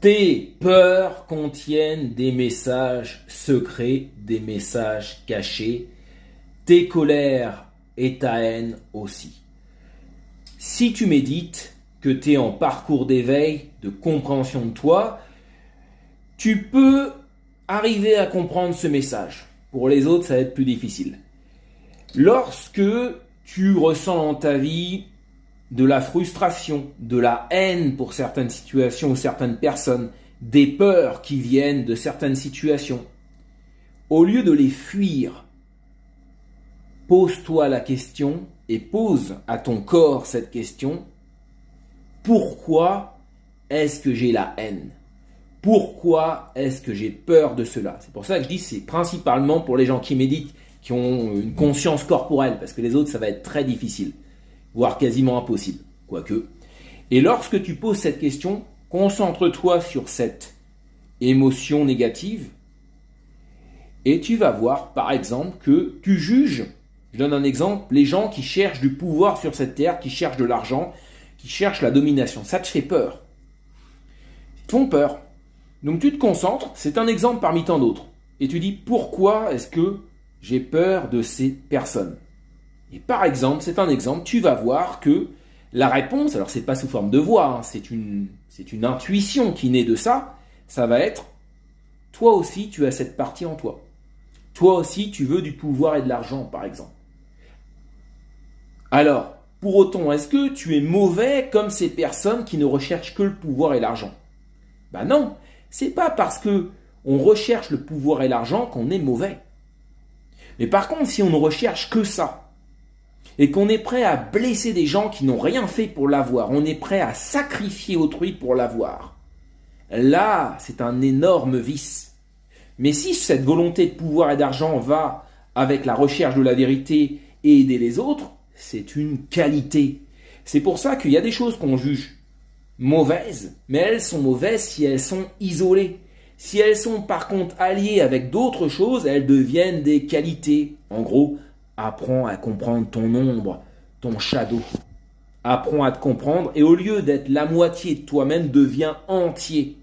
Tes peurs contiennent des messages secrets, des messages cachés, tes colères et ta haine aussi. Si tu médites, que tu es en parcours d'éveil, de compréhension de toi, tu peux arriver à comprendre ce message. Pour les autres, ça va être plus difficile. Lorsque tu ressens dans ta vie de la frustration, de la haine pour certaines situations ou certaines personnes, des peurs qui viennent de certaines situations, au lieu de les fuir, pose-toi la question et pose à ton corps cette question. Pourquoi est-ce que j'ai la haine? Pourquoi est-ce que j'ai peur de cela? C'est pour ça que je dis que c'est principalement pour les gens qui méditent, qui ont une conscience corporelle, parce que les autres, ça va être très difficile, voire quasiment impossible, quoique. Et lorsque tu poses cette question, concentre-toi sur cette émotion négative et tu vas voir, par exemple, que tu juges. Je donne un exemple, les gens qui cherchent du pouvoir sur cette terre, qui cherchent de l'argent, qui cherchent la domination, ça te fait peur. Ils te font peur. Donc tu te concentres, c'est un exemple parmi tant d'autres. Et tu dis, pourquoi est-ce que j'ai peur de ces personnes? Et par exemple, c'est un exemple, tu vas voir que la réponse, alors c'est pas sous forme de voix, hein, c'est une intuition qui naît de ça, ça va être, toi aussi tu as cette partie en toi. Toi aussi tu veux du pouvoir et de l'argent, par exemple. Alors, pour autant, est-ce que tu es mauvais comme ces personnes qui ne recherchent que le pouvoir et l'argent? Ben non, c'est pas parce que on recherche le pouvoir et l'argent qu'on est mauvais. Mais par contre, si on ne recherche que ça, et qu'on est prêt à blesser des gens qui n'ont rien fait pour l'avoir, on est prêt à sacrifier autrui pour l'avoir, là, c'est un énorme vice. Mais si cette volonté de pouvoir et d'argent va avec la recherche de la vérité et aider les autres, c'est une qualité. C'est pour ça qu'il y a des choses qu'on juge mauvaises, mais elles sont mauvaises si elles sont isolées. Si elles sont par contre alliées avec d'autres choses, elles deviennent des qualités. En gros, apprends à comprendre ton ombre, ton shadow. Apprends à te comprendre et au lieu d'être la moitié de toi-même, deviens entier.